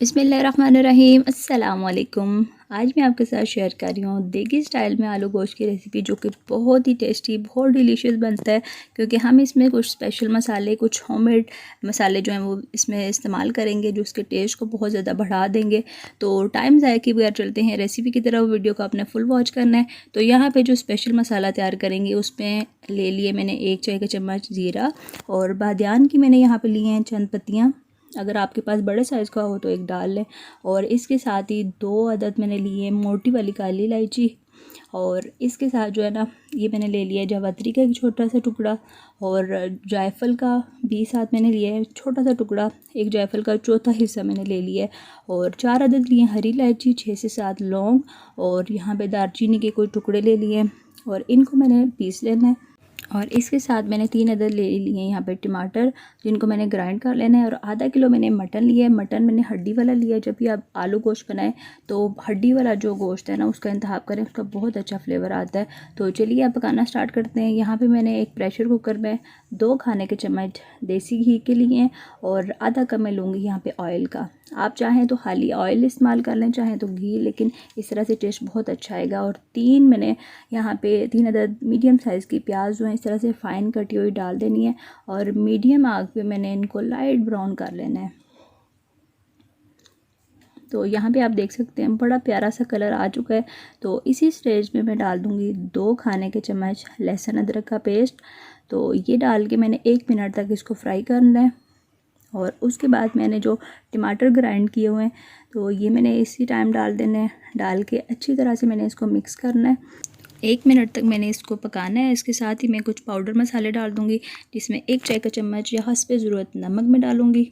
बिस्मिल्लाहिर्रहमानिर्रहीम अस्सलाम वालेकुम। आज मैं आपके साथ शेयर कर रही हूँ देगी स्टाइल में आलू गोश्त की रेसिपी, जो कि बहुत ही टेस्टी, बहुत डिलीशियस बनता है। क्योंकि हम इसमें कुछ स्पेशल मसाले, कुछ होममेड मसाले जो हैं वो इसमें इस्तेमाल करेंगे, जो उसके टेस्ट को बहुत ज़्यादा बढ़ा देंगे। तो टाइम ज़ाया किए बगैर चलते हैं रेसिपी की तरफ। वीडियो को आपने फुल वॉच करना है। तो यहाँ पर जो स्पेशल मसाला तैयार करेंगे उसमें ले लिए मैंने 1 चाय का चम्मच ज़ीरा, और बादियान की मैंने यहाँ पर ली हैं चंद पत्तियाँ। अगर आपके पास बड़े साइज़ का हो तो एक डाल लें। और इसके साथ ही 2 अदद मैंने लिए मोटी वाली काली इलायची, और इसके साथ जो है ना ये मैंने ले लिया जावित्री का एक छोटा सा टुकड़ा, और जायफल का भी साथ मैंने लिया है छोटा सा टुकड़ा। एक जायफल का चौथा हिस्सा मैंने ले लिया है, और 4 अदद लिए हरी इलायची, 6 से 7 लौंग, और यहाँ पे दालचीनी के कोई टुकड़े ले लिए, और इनको मैंने पीस लेना है। और इसके साथ मैंने 3 अदद ले लिए यहाँ पे टमाटर, जिनको मैंने ग्राइंड कर लेना है। और आधा किलो मैंने मटन लिया है। मटन मैंने हड्डी वाला लिया है। जब भी आप आलू गोश्त बनाएं तो हड्डी वाला जो गोश्त है ना उसका इंतखाब करें, उसका बहुत अच्छा फ्लेवर आता है। तो चलिए आप पकाना स्टार्ट करते हैं। यहाँ पर मैंने एक प्रेशर कुकर में 2 खाने के चम्मच देसी घी के लिए हैं, और आधा कप मैं लूँगी यहाँ पर ऑयल का। आप चाहें तो खाली ऑयल इस्तेमाल कर लें, चाहें तो घी, लेकिन इस तरह से टेस्ट बहुत अच्छा आएगा। और 3 मैंने यहाँ पे 3 अदद मीडियम साइज़ की प्याज जो है इस तरह से फ़ाइन कटी हुई डाल देनी है, और मीडियम आग पे मैंने इनको लाइट ब्राउन कर लेना है। तो यहाँ पे आप देख सकते हैं बड़ा प्यारा सा कलर आ चुका है। तो इसी स्टेज में मैं डाल दूँगी 2 खाने के चम्मच लहसुन अदरक का पेस्ट। तो ये डाल के मैंने 1 मिनट तक इसको फ्राई करना है। और उसके बाद मैंने जो टमाटर ग्राइंड किए हुए हैं तो ये मैंने इसी टाइम डाल देने हैं। डाल के अच्छी तरह से मैंने इसको मिक्स करना है। 1 मिनट तक मैंने इसको पकाना है। इसके साथ ही मैं कुछ पाउडर मसाले डाल दूँगी, जिसमें 1 चाय का चम्मच या हस्बे ज़रूरत नमक में डालूँगी।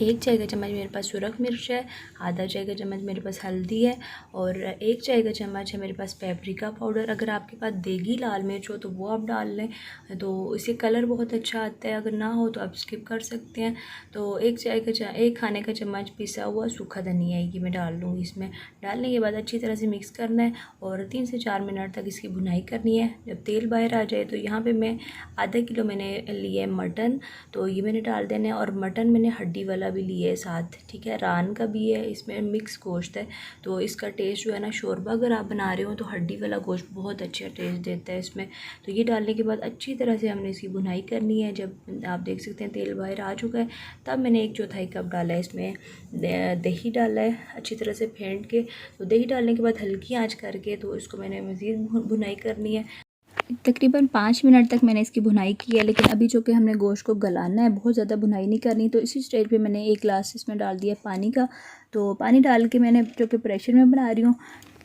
1 चाय का चम्मच मेरे पास सुरख मिर्च है, आधा चाय का चम्मच मेरे पास हल्दी है, और 1 चाय का चम्मच है मेरे पास पेपरिका पाउडर। अगर आपके पास देगी लाल मिर्च हो तो वो आप डाल लें, तो इससे कलर बहुत अच्छा आता है। अगर ना हो तो आप स्किप कर सकते हैं। तो 1 खाने का चम्मच पिसा हुआ सूखा धनिया ये मैं डाल लूँगी इसमें। डालने के बाद अच्छी तरह से मिक्स करना है, और 3 से 4 मिनट तक इसकी भुनाई करनी है। जब तेल बाहर आ जाए तो यहाँ पर मैं आधा किलो मैंने लिया है मटन, तो ये मैंने डाल देना है। और मटन मैंने हड्डी वाला भी लिए है साथ, ठीक है, रान का भी है, इसमें मिक्स गोश्त है। तो इसका टेस्ट जो है ना, शोरबा अगर आप बना रहे हो तो हड्डी वाला गोश्त बहुत अच्छा टेस्ट देता है इसमें। तो ये डालने के बाद अच्छी तरह से हमने इसकी भुनाई करनी है। जब आप देख सकते हैं तेल बाहर आ चुका है, तब मैंने 1/4 कप डाला है इसमें दही डाला है अच्छी तरह से फेंट के। तो दही डालने के बाद हल्की आँच करके तो इसको मैंने मज़ीद भुनाई करनी है। तकरीबन 5 मिनट तक मैंने इसकी भुनाई की है, लेकिन अभी जो कि हमने गोश्त को गलाना है, बहुत ज़्यादा भुनाई नहीं करनी। तो इसी स्टेज पे मैंने 1 गिलास इसमें डाल दिया पानी का। तो पानी डाल के मैंने जो कि प्रेशर में बना रही हूँ,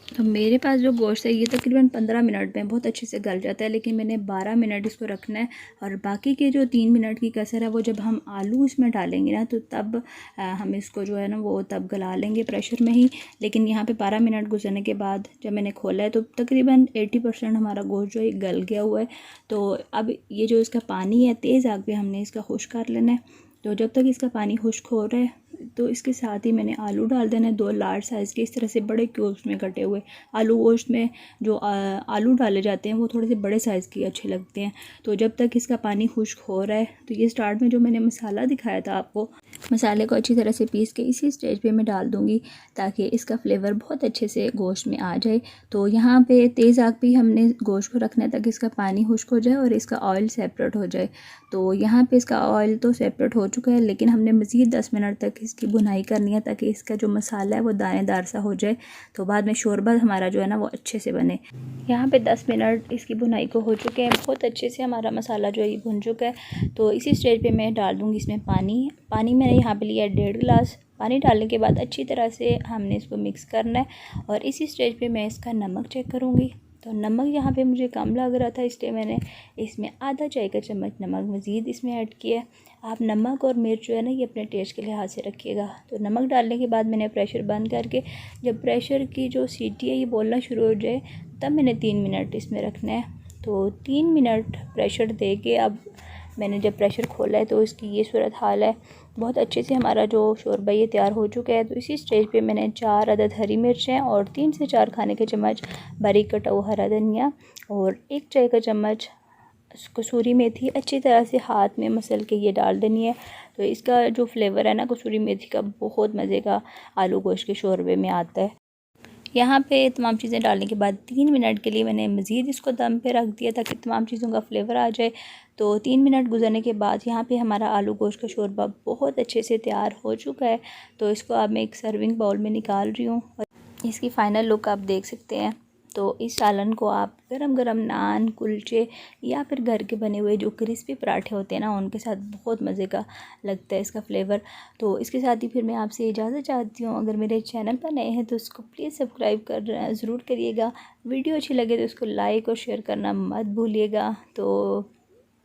तो मेरे पास जो गोश्त है ये तकरीबन 15 मिनट में बहुत अच्छे से गल जाता है, लेकिन मैंने 12 मिनट इसको रखना है। और बाकी के जो 3 मिनट की कसर है वो जब हम आलू इसमें डालेंगे ना, तो तब हम इसको जो है ना वो तब गला लेंगे प्रेशर में ही। लेकिन यहाँ पे 12 मिनट गुजरने के बाद जब मैंने खोला है तो तकरीबन 80% हमारा गोश्त जो है गल गया हुआ है। तो अब ये जो इसका पानी है, तेज़ आग पे हमने इसका खुश्क कर लेना है। तो जब तक इसका पानी खुश्क हो रहा है तो इसके साथ ही मैंने आलू डाल देना है, 2 लार्ज साइज़ के इस तरह से बड़े क्यूब्स में कटे हुए। आलू गोश्त में जो आलू डाले जाते हैं वो थोड़े से बड़े साइज़ के अच्छे लगते हैं। तो जब तक इसका पानी खुश्क हो रहा है, तो ये स्टार्ट में जो मैंने मसाला दिखाया था आपको, मसाले को अच्छी तरह से पीस के इसी स्टेज पे मैं डाल दूँगी, ताकि इसका फ्लेवर बहुत अच्छे से गोश्त में आ जाए। तो यहाँ पे तेज़ आग पे हमने गोश्त को रखना है ताकि इसका पानी खुश्क हो जाए और इसका ऑयल सेपरेट हो जाए। तो यहाँ पे इसका ऑयल तो सेपरेट हो चुका है, लेकिन हमने मज़ीद 10 मिनट तक इसकी भुनाई करनी है ताकि इसका जो मसाला है वो दानेदार सा हो जाए, तो बाद में शोरबा हमारा जो है ना वो अच्छे से बने। यहाँ पे 10 मिनट इसकी भुनाई को हो चुके हैं, बहुत अच्छे से हमारा मसाला जो है ये भुन चुका है। तो इसी स्टेज पे मैं डाल दूँगी इसमें पानी मैंने यहाँ पे लिया है 1.5 गिलास। पानी डालने के बाद अच्छी तरह से हमने इसको मिक्स करना है, और इसी स्टेज पे मैं इसका नमक चेक करूँगी। तो नमक यहाँ पे मुझे कम लग रहा था, इसलिए मैंने इसमें आधा चाय का चम्मच नमक मज़ीद इसमें ऐड किया है। आप नमक और मिर्च जो है ना ये अपने टेस्ट के लिहाज से रखिएगा। तो नमक डालने के बाद मैंने प्रेशर बंद करके, जब प्रेशर की जो सीटी है ये बोलना शुरू हो जाए, तब मैंने 3 मिनट इसमें रखना है। तो 3 मिनट प्रेशर दे के अब मैंने जब प्रेशर खोला है तो इसकी ये सूरत हाल है। बहुत अच्छे से हमारा जो शोरबा ये तैयार हो चुका है। तो इसी स्टेज पे मैंने 4 अदद हरी मिर्चें और 3 से 4 खाने के चम्मच बारीक कटा हुआ हरा धनिया और 1 चाय का चम्मच कसूरी मेथी अच्छी तरह से हाथ में मसल के ये डाल देनी है। तो इसका जो फ्लेवर है ना कसूरी मेथी का, बहुत मज़े का आलू गोश्त के शोरबे में आता है। यहाँ पे तमाम चीज़ें डालने के बाद 3 मिनट के लिए मैंने मज़ीद इसको दम पे रख दिया ताकि तमाम चीज़ों का फ्लेवर आ जाए। तो 3 मिनट गुजरने के बाद यहाँ पे हमारा आलू गोश्त का शोरबा बहुत अच्छे से तैयार हो चुका है। तो इसको अब मैं एक सर्विंग बाउल में निकाल रही हूँ और इसकी फ़ाइनल लुक आप देख सकते हैं। तो इस सालन को आप गरम गरम नान, कुलचे या फिर घर के बने हुए जो क्रिस्पी पराठे होते हैं ना, उनके साथ बहुत मज़े का लगता है इसका फ्लेवर। तो इसके साथ ही फिर मैं आपसे इजाज़त चाहती हूँ। अगर मेरे चैनल पर नए हैं तो उसको प्लीज़ सब्सक्राइब कर ज़रूर करिएगा। वीडियो अच्छी लगे तो उसको लाइक और शेयर करना मत भूलिएगा। तो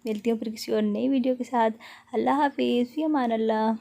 मिलती हूँ फिर किसी और नई वीडियो के साथ। अल्लाह हाफिज़, फ़ी अमान अल्लाह।